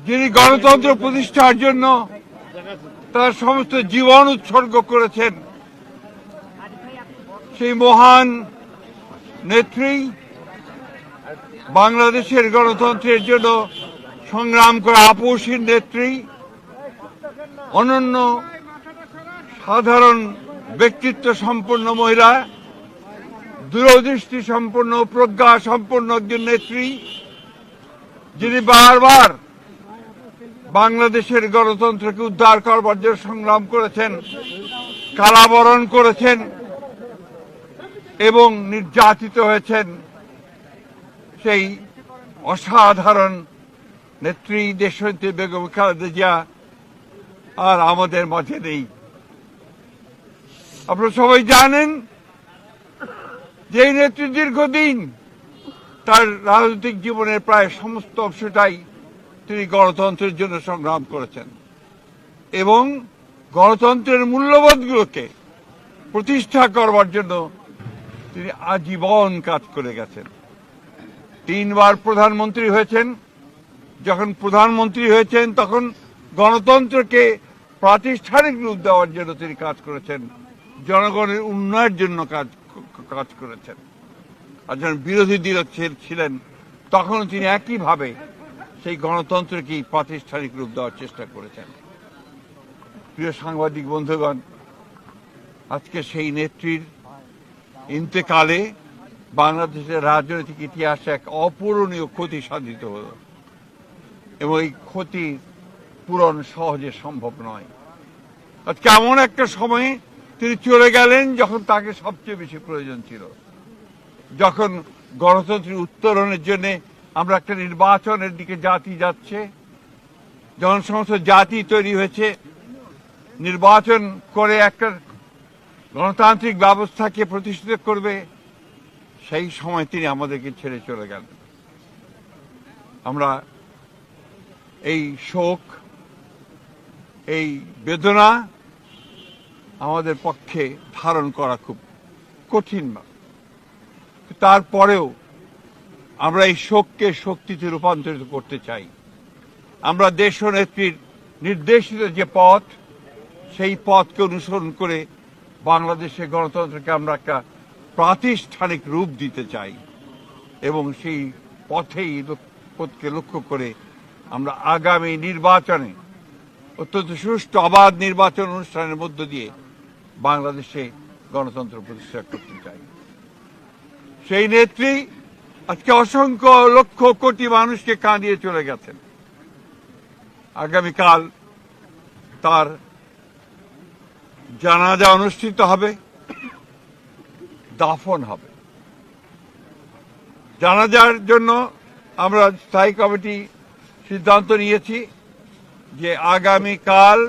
যিনি গণতন্ত্র প্রতিষ্ঠার জন্য তার সমস্ত জীবন উৎসর্গ করেছেন, সেই মহান নেত্রী, বাংলাদেশের গণতন্ত্রের জন্য সংগ্রাম করা আপসীর নেত্রী, অনন্য সাধারণ ব্যক্তিত্ব সম্পন্ন মহিলা, দূরদৃষ্টি সম্পন্ন, প্রজ্ঞা সম্পন্ন একজন নেত্রী, যিনি বারবার বাংলাদেশের গণতন্ত্রকে উদ্ধার করবার জন্য সংগ্রাম করেছেন, কারাবরণ করেছেন এবং নির্যাতিত হয়েছেন। সেই অসাধারণ নেত্রী দেশনেত্রী বেগম খালেদা জিয়া আর আমাদের মাঝে নেই। আপনারা সবাই জানেন যে এই নেত্রী দীর্ঘদিন তার রাজনৈতিক জীবনের প্রায় সমস্ত অংশটাই তিনি গণতন্ত্রের জন্য সংগ্রাম করেছেন এবং গণতন্ত্রের মূল্যবোধগুলোকে প্রতিষ্ঠা করবার জন্য তিনি আজীবন কাজ করে গেছেন। 3 বার প্রধানমন্ত্রী হয়েছেন। যখন প্রধানমন্ত্রী হয়েছেন তখন গণতন্ত্রকে প্রাতিষ্ঠানিক রূপ দেওয়ার জন্য তিনি কাজ করেছেন, জনগণের উন্নয়নের জন্য কাজ করেছেন। আর যখন বিরোধী দল ছিলেন তখন তিনি একইভাবে সেই গণতন্ত্রকেই প্রাতিষ্ঠানিক রূপ দেওয়ার চেষ্টা করেছেন। প্রিয় সাংবাদিক বন্ধুগণ, আজকে সেই নেত্রীর ইন্তেকালে বাংলাদেশের রাজনৈতিক ইতিহাসে এক অপূরণীয় ক্ষতি সাধিত হল এবং এই ক্ষতি পূরণ সহজে সম্ভব নয়। আজকে এমন একটা সময়ে তিনি চলে গেলেন যখন তাকে সবচেয়ে বেশি প্রয়োজন ছিল, যখন গণতন্ত্রের উত্তরণের জন্য আমরা একটা নির্বাচনের দিকে জাতি যাচ্ছে, যখন সমস্ত জাতি তৈরি হয়েছে নির্বাচন করে একটা গণতান্ত্রিক ব্যবস্থাকে প্রতিষ্ঠিত করবে, সেই সময় তিনি আমাদেরকে ছেড়ে চলে গেলেন। আমরা এই শোক, এই বেদনা আমাদের পক্ষে ধারণ করা খুব কঠিন। তারপরেও আমরা এই শোককে শক্তিতে রূপান্তরিত করতে চাই। আমরা দেশনেত্রীর নির্দেশিত যে পথ, সেই পথকে অনুসরণ করে বাংলাদেশের গণতন্ত্রকে আমরা একটা প্রাতিষ্ঠানিক রূপ দিতে চাই এবং সেই পথকে লক্ষ্য করে আমরা আগামী নির্বাচনে অত্যন্ত সুষ্ঠু অবাধ নির্বাচন অনুষ্ঠানের মধ্য দিয়ে বাংলাদেশে গণতন্ত্র প্রতিষ্ঠা করতে চাই। সেই নেত্রী আজকে অসংখ্য লক্ষ কোটি মানুষকে কাঁদিয়ে চলে গেছেন। আগামীকাল তার জানাজা অনুষ্ঠিত হবে, দাফন হবে। জানাজার জন্য আমরা স্থায়ী কমিটি সিদ্ধান্ত নিয়েছি যে আগামীকাল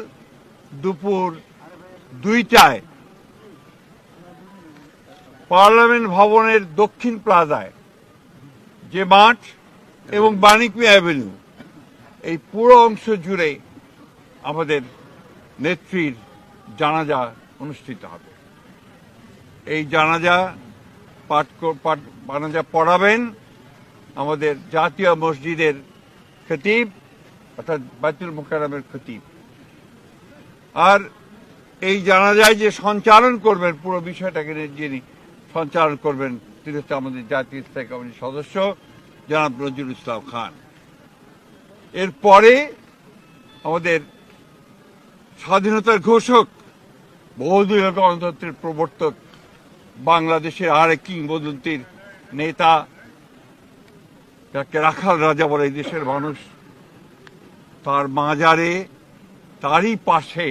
দুপুর 2টায় পার্লামেন্ট ভবনের দক্ষিণ প্লাজায় যে মাঠ এবং বাণিজ্য অ্যাভিনিউ, এই পুরো অংশ জুড়ে আমাদের নেত্রীর জানাজা অনুষ্ঠিত হবে। এই জানাজা পড়াবেন আমাদের জাতীয় মসজিদের খতিব অর্থাৎ বাইতুল মুকাররমের খতিব। আর এই জানাজায় যে সঞ্চালন করবেন, পুরো বিষয়টাকে যিনি সঞ্চালন করবেন, তিনি হচ্ছে আমাদের জাতীয় স্থায়ী কমিটির সদস্য জনাব নজরুল ইসলাম খান। এরপরে আমাদের স্বাধীনতার ঘোষক, বহুদলীয় গণতন্ত্রের প্রবর্তক, বাংলাদেশের আরেক কিংবদন্তির নেতা, যাকে রাখাল রাজা বলে এই দেশের মানুষ, তার মাজারে, তারই পাশে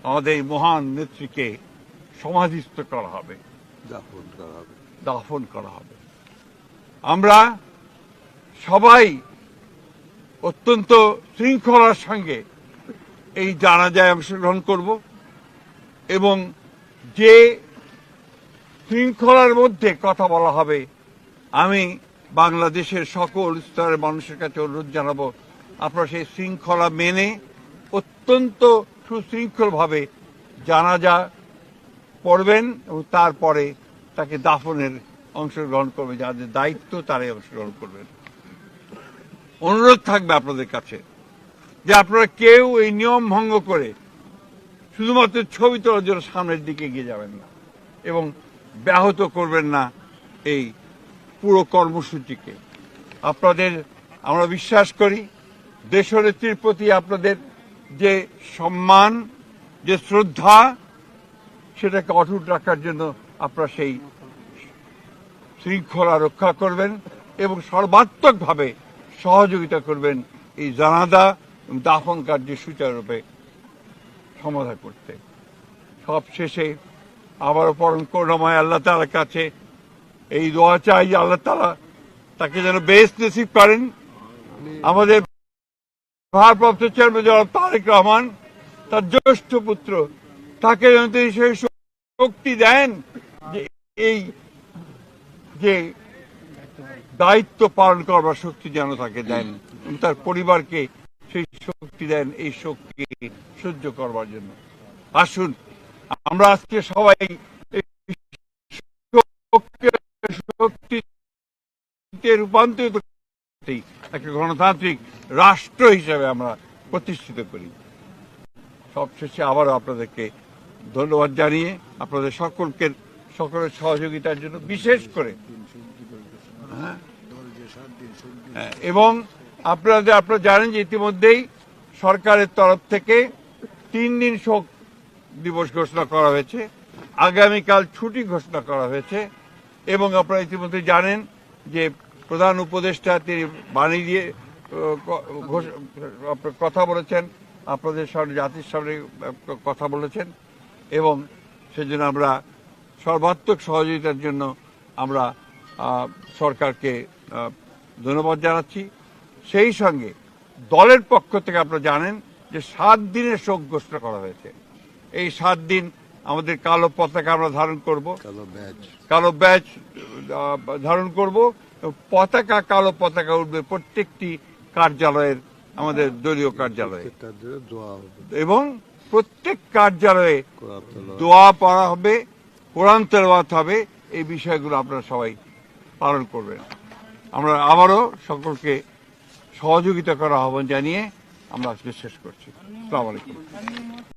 আমাদের এই মহান নেত্রীকে সমাধিস্থ করা হবে, দাফন করা হবে। আমরা সবাই অত্যন্ত শৃঙ্খলার সঙ্গে এই জানাজায় অংশগ্রহণ করব এবং যে শৃঙ্খলার মধ্যে কথা বলা হবে, আমি বাংলাদেশের সকল স্তরের মানুষের কাছে অনুরোধ জানাবো, আপনারা সেই শৃঙ্খলা মেনে অত্যন্ত সুশৃঙ্খলভাবে জানাজা পড়বেন এবং তারপরে তাকে দাফনের অংশগ্রহণ করবে, যাদের দায়িত্ব তারাই অংশগ্রহণ করবেন। অনুরোধ থাকবে আপনাদের কাছে যে আপনারা কেউ এই নিয়ম ভঙ্গ করে শুধুমাত্র ছবি তোলার জন্য সামনের দিকে এগিয়ে যাবেন না এবং ব্যাহত করবেন না এই পুরো কর্মসূচিকে। আপনাদের আমরা বিশ্বাস করি দেশনেত্রীর প্রতি আপনাদের যে সম্মান, যে শ্রদ্ধা, সেটাকে অটুট রাখার জন্য আপনারা সেই শৃঙ্খলা রক্ষা করবেন এবং সর্বাত্মকভাবে সহযোগিতা করবেন এই জানাজা এবং দাফন কার্য সুচারুরূপে সমাধান করতে। সব শেষে আবারও পরম করুণাময় আল্লাহ তাআলার কাছে এই দোয়া চাই যে আল্লাহ তাআলা তাকে যেন বেহেশত নসিব করেন। আমাদের ভারপ্রাপ্ত চেয়ারম্যান জনাব তারেক রহমান, তার জ্যেষ্ঠ পুত্র, তাকে যেন তিনি সেই শক্তি দেন যে এই যে দায়িত্ব পালন করবার শক্তি যেন তাকে দেন এবং তার পরিবারকে সেই শক্তি দেন এই শক্তি সহ্য করবার জন্য। আসুন আমরা আজকে সবাই শক্তিতে রূপান্তরিত একটা গণতান্ত্রিক রাষ্ট্র হিসেবে আমরা প্রতিষ্ঠিত করি। সবশেষে আবারও আপনাদেরকে ধন্যবাদ জানিয়ে আপনাদের সকলের সহযোগিতার জন্য বিশেষ করে এবং আপনারা জানেন যে ইতিমধ্যেই সরকারের তরফ থেকে 3 দিন শোক দিবস ঘোষণা করা হয়েছে, আগামীকাল ছুটি ঘোষণা করা হয়েছে এবং আপনারা ইতিমধ্যে জানেন যে প্রধান উপদেষ্টা তিনি বাণী দিয়ে কথা বলেছেন, আপনাদের সামনে জাতির সামনে কথা বলেছেন এবং সেজন্য আমরা সর্বাত্মক সহযোগিতার জন্য আমরা সরকারকে ধন্যবাদ জানাচ্ছি। সেই সঙ্গে দলের পক্ষ থেকে আপনারা জানেন যে 7 দিনের শোক ঘোষণা করা হয়েছে। এই 7 দিন আমাদের কালো পতাকা আমরা ধারণ করব, কালো ব্যাজ ধারণ করব, পতাকা কালো পতাকা উঠবে প্রত্যেকটি কার্যালয়ের, আমাদের দলীয় কার্যালয়ে এবং প্রত্যেক কার্যালয়ে দোয়া পড়া হবে, কোরআন তেলাওয়াত হবে। এই বিষয়গুলো আপনারা সবাই পালন করবেন। আমরা আবারও সকলকে সহযোগিতা করার আহ্বান জানিয়ে আমরা আজকে শেষ করছি। আসসালামু আলাইকুম।